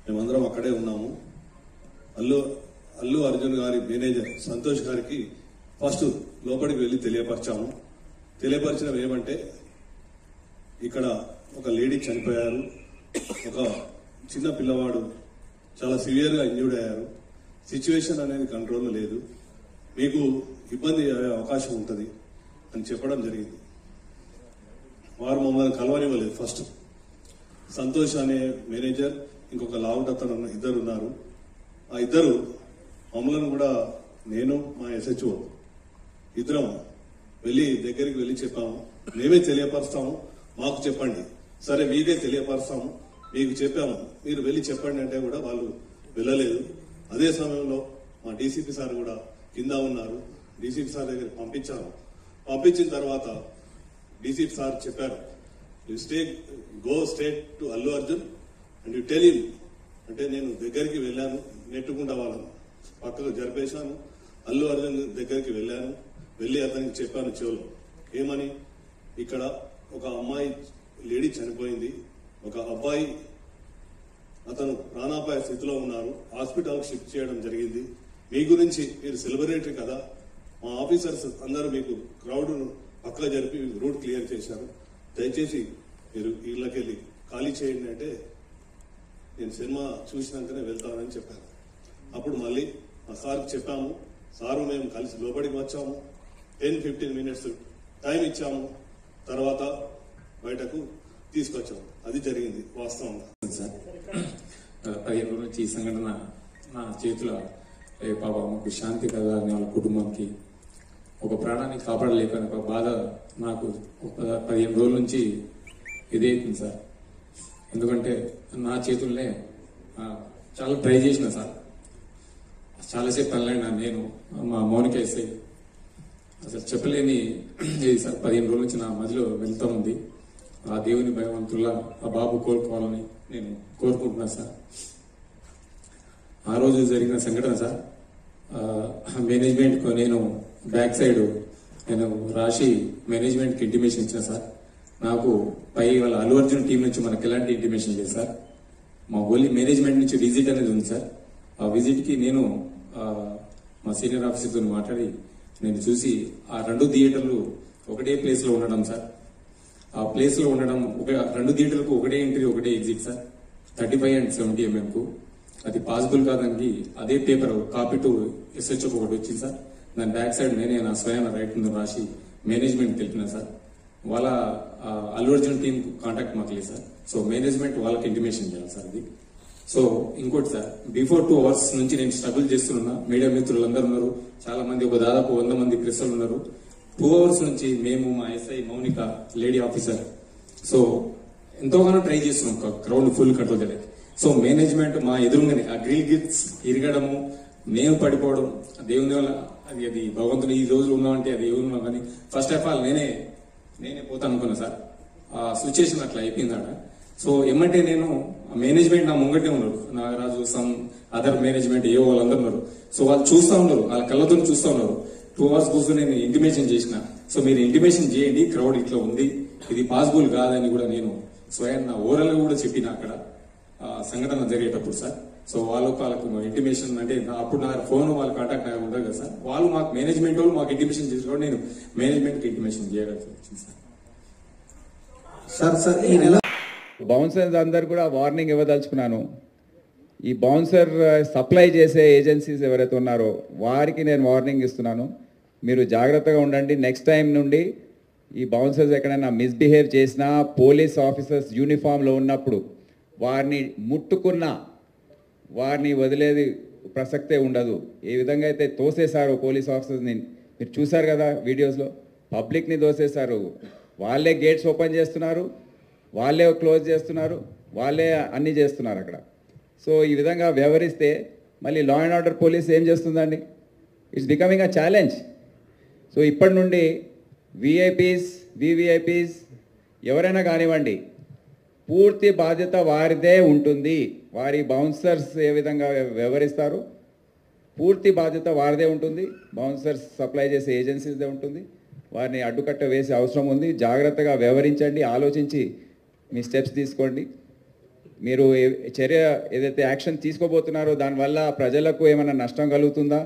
మేమందరం అక్కడే ఉన్నాము. అల్లు అర్జున్ గారి మేనేజర్ సంతోష్ గారికి ఫస్ట్ లోపలికి వెళ్ళి తెలియపరిచినవి ఏమంటే, ఇక్కడ ఒక లేడీ చనిపోయారు, ఒక చిన్న పిల్లవాడు చాలా సివియర్గా ఇంజ్యూర్డ్ అయ్యారు, సిచ్యువేషన్ అనేది కంట్రోల్లో లేదు, మీకు ఇబ్బంది అయ్యే అవకాశం ఉంటుంది అని చెప్పడం జరిగింది. వారు మమ్మల్ని కలవనివ్వలేదు. ఫస్ట్ సంతోష్ అనే మేనేజర్, ఇంకొక లావుట్ అతను ఇద్దరు ఉన్నారు. ఆ ఇద్దరు మమ్మల్ని కూడా, నేను మా SHO ఇద్దరం దగ్గరికి వెళ్ళి చెప్పాము, మేమే తెలియపరుస్తాము, మాకు చెప్పండి. సరే మీకే తెలియపరుస్తాము, మీకు చెప్పాము, మీరు వెళ్ళి చెప్పండి అంటే కూడా వాళ్ళు వెళ్ళలేదు. అదే సమయంలో మా DCP సార్ కూడా కింద ఉన్నారు. DCP సార్ దగ్గర పంపించిన తర్వాత DCP సార్ చెప్పారు, go state to Allu Arjun and you tell him అంటే, నేను దగ్గరికి వెళ్ళాను, నెట్టుకుంటా వాళ్ళను పక్కకు జరిపేశాను. అల్లు అర్జున్ దగ్గరికి వెళ్ళి అతనికి చెప్పాను చెవులో, ఏమని, ఇక్కడ ఒక అమ్మాయి లేడీ చనిపోయింది, ఒక అబ్బాయి అతను ప్రాణాపాయ స్థితిలో ఉన్నారు, హాస్పిటల్కి షిఫ్ట్ చేయడం జరిగింది. మీ గురించి, మీరు సెలబ్రిటీ కదా, మా ఆఫీసర్స్ అందరూ మీకు క్రౌడ్ పక్కగా జరిపి రూట్ క్లియర్ చేశారు, దయచేసి మీరు ఇళ్ళకెళ్ళి ఖాళీ చేయండి అంటే, నేను సినిమా చూసినాకనే వెళ్తానని చెప్పాను. అప్పుడు మళ్ళీ మా సార్కి చెప్పాము, సారు మేము కలిసి లోపలికి వచ్చాము, 10-15 minutes టైం ఇచ్చాము, తర్వాత బయటకు తీసుకొచ్చాము. అది జరిగింది వాస్తవంగా. సార్ 15 రోజుల నుంచి ఈ సంఘటన నా చేతిలో, పాప మాకు శాంతి కదా అని వాళ్ళ కుటుంబానికి ఒక ప్రాణాన్ని కాపాడలేకపోయిన ఒక బాధ నాకు 15 రోజుల నుంచి ఇదైతుంది సార్. ఎందుకంటే నా చేతుల్నే చాలా ట్రై చేసిన సార్, చాలాసేపు తనలేనా నేను, మా మౌనిక ఎస్ఐ, అసలు చెప్పలేని ఇది సార్. 15 రోజుల నుంచి నా మధ్యలో వెళ్తూ ఉంది. ఆ దేవుని భగవంతుల్లా ఆ బాబు కోలుకోవాలని నేను కోరుకుంటున్నాను సార్. ఆ రోజు జరిగిన సంఘటన సార్, మేనేజ్మెంట్ నేను బ్యాక్ సైడ్ నేను రాసి మేనేజ్మెంట్కి ఇంటిమేషన్ ఇచ్చిన సార్. నాకు పై వాళ్ళ అల్లు అర్జున్ టీం నుంచి మనకు ఎలాంటి ఇంటిమేషన్ లేదు సార్. మా ఓన్లీ మేనేజ్మెంట్ నుంచి విజిట్ అనేది ఉంది సార్. ఆ విజిట్కి నేను మా సీనియర్ ఆఫీసర్తో మాట్లాడి నేను చూసి ఆ 2 థియేటర్లు ఒకటే ప్లేస్లో ఉండడం సార్. ఆ ప్లేస్లో ఉండడం, 2 థియేటర్లకు ఒకటే ఎంట్రీ ఒకటే ఎగ్జిట్ సార్, 35 and 70 mm. అది పాసిబుల్ కాదని అదే పేపర్ కాపీ టు SHO ఒకటి వచ్చింది సార్. దాని బ్యాక్ సైడ్ నేనే నా స్వయాన రైట్ ముందు రాసి మేనేజ్మెంట్ తెలిపిన సార్. వాళ్ళ అల్లు అర్జున్ టీం కాంటాక్ట్ మాకు లేదు సార్. సో మేనేజ్మెంట్ వాళ్ళకి ఇంటిమేషన్ చేయాలి సార్ అది. సో ఇంకోటి సార్, బిఫోర్ 2 hours నుంచి నేను స్ట్రగుల్ చేస్తున్నా. మీడియా మిత్రులు అందరూ ఉన్నారు, చాలా మంది, ఒక దాదాపు 100 మంది ప్రెస్లు ఉన్నారు. 2 hours నుంచి మేము, మా SI Mounika lady officer, so ఎంతోగానో ట్రై చేస్తున్నాం క్రౌడ్ ఫుల్ కంట్రోల్ చేయలేదు. సో మేనేజ్మెంట్ మా ఎదురుగానే ఆ గ్రిల్ గిట్స్ ఇరగడము, నేను పడిపోవడం, దేవుని వల్ల అది భగవంతుడు ఈ రోజు ఉన్నామంటే అది ఎవరు కానీ ఫస్ట్ ఆఫ్ ఆల్ నేనే పోతాను అనుకున్నా సార్. ఆ సిచ్యుయేషన్ అట్లా అయిపోయిందట. సో ఏమంటే నేను మేనేజ్మెంట్ నా ముంగటే ఉన్నారు, నాగరాజు, సమ్ అదర్ మేనేజ్మెంట్ వాళ్ళందరూ ఉన్నారు. సో వాళ్ళు చూస్తూ ఉన్నారు, వాళ్ళ కళ్ళతో చూస్తూ ఉన్నారు. 2 hours కూర్చొని నేను ఇంటిమేషన్ చేసిన. సో మీరు ఇంటిమేషన్ చేయండి, క్రౌడ్ ఇట్లా ఉంది, ఇది పాసిబుల్ కాదని కూడా నేను స్వయం నా ఓరల్ కూడా చెప్పిన అక్కడ సంఘటన జరిగేటప్పుడు సార్. సో వాళ్ళకు ఇంటిమేషన్ అంటే అప్పుడు నా ఫోన్ వాళ్ళ కాంటాక్ట్ నాకు ఉండదు కదా సార్. వాళ్ళు మాకు మేనేజ్మెంట్ వాళ్ళు మాకు ఇంటిమేషన్ చేసుకోవడం, నేను మేనేజ్మెంట్కి ఇంటిమేషన్ చేయగలిసి వచ్చింది సార్. సార్ ఈ నెల బౌన్సర్స్ అందరు కూడా వార్నింగ్ ఇవ్వదలుచుకున్నాను. ఈ బౌన్సర్ సప్లై చేసే ఏజెన్సీస్ ఎవరైతే ఉన్నారో వారికి నేను వార్నింగ్ ఇస్తున్నాను, మీరు జాగ్రత్తగా ఉండండి. నెక్స్ట్ టైం నుండి ఈ బౌన్సర్స్ ఎక్కడైనా మిస్బిహేవ్ చేసినా, పోలీస్ ఆఫీసర్స్ యూనిఫామ్లో ఉన్నప్పుడు వారిని ముట్టుకున్నా వారిని వదిలేది ప్రసక్తే ఉండదు. ఏ విధంగా అయితే తోసేశారో పోలీస్ ఆఫీసర్స్ని మీరు చూశారు కదా వీడియోస్లో, పబ్లిక్ని తోసేశారు. వాళ్ళే గేట్స్ ఓపెన్ చేస్తున్నారు, వాళ్ళే క్లోజ్ చేస్తున్నారు, వాళ్ళే అన్నీ చేస్తున్నారు అక్కడ. సో ఈ విధంగా వ్యవహరిస్తే మళ్ళీ లా అండ్ ఆర్డర్ పోలీస్ ఏం చేస్తుందండి? It's becoming a challenge. So ఇప్పటి నుండి విఐపీస్, వివిఐపీస్ ఎవరైనా కానివ్వండి, పూర్తి బాధ్యత వారిదే ఉంటుంది. వారి బౌన్సర్స్ ఏ విధంగా వ్యవహరిస్తారు, పూర్తి బాధ్యత వారిదే ఉంటుంది. బౌన్సర్స్ సప్లై చేసే ఏజెన్సీస్దే ఉంటుంది. వారిని అడ్డుకట్ట వేసే అవసరం ఉంది. జాగ్రత్తగా వ్యవహరించండి, ఆలోచించి మీ స్టెప్స్ తీసుకోండి. మీరు చర్య ఏదైతే యాక్షన్ తీసుకోబోతున్నారో దానివల్ల ప్రజలకు ఏమైనా నష్టం కలుగుతుందా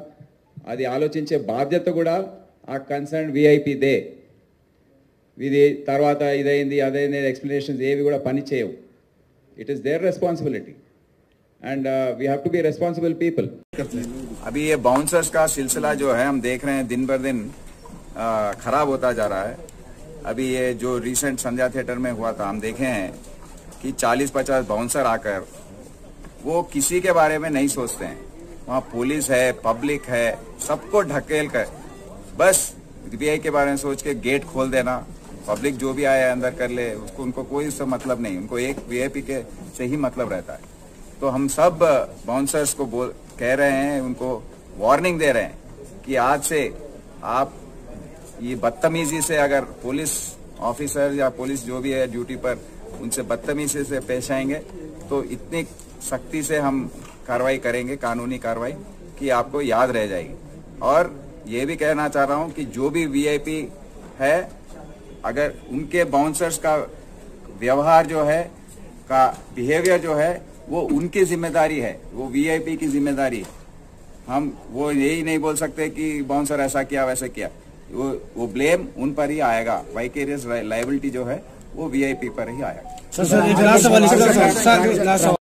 అది ఆలోచించే బాధ్యత కూడా ఆ కన్సర్న్ విఐపిదే. ఇది తర్వాత ఇదైంది అదైంది ఎక్స్ప్లెనేషన్స్ ఏవి కూడా పని చేయవు. It is their responsibility and we have to be responsible people. अभी ये बाउंसर्स का सिलसिला जो है हम देख रहे हैं दिन बर दिन खराब होता जा रहा है. अभी ये जो रिसेंट संध्या थिएटर में हुआ था हम देखे हैं कि 40-50 बाउंसर आकर वो किसी के बारे में नहीं सोचते हैं. वहाँ पुलिस है, पब्लिक है, सबको ढकेल कर बस वीआई के बारे में सोच के गेट खोल देना. पब्लिक जो भी आए अंदर कर ले, उसको उनको कोई उससे मतलब नहीं. उनको एक वीआईपी के से ही मतलब रहता है. तो हम सब बाउंसर्स को कह रहे हैं, उनको वार्निंग दे रहे हैं कि आज से आप ये बदतमीजी से अगर पुलिस ऑफिसर या पुलिस जो भी है ड्यूटी पर उनसे बदतमीजी से पेश आएंगे तो इतनी सख्ती से हम कार्रवाई करेंगे, कानूनी कार्रवाई, कि आपको याद रह जाएगी. और ये भी कहना चाह रहा हूं कि जो भी वीआईपी है अगर उनके बाउंसर्स का व्यवहार जो है का बिहेवियर जो है वो उनकी जिम्मेदारी है, वो वीआईपी की जिम्मेदारी है. हम वो यही नहीं बोल सकते कि बाउंसर ऐसा किया वैसा किया. वो ब्लेम उन पर ही आएगा. वाइकेरियस लायबिलिटी जो है वो वीआईपी पर ही आएगा. सर एक लास्ट सवाल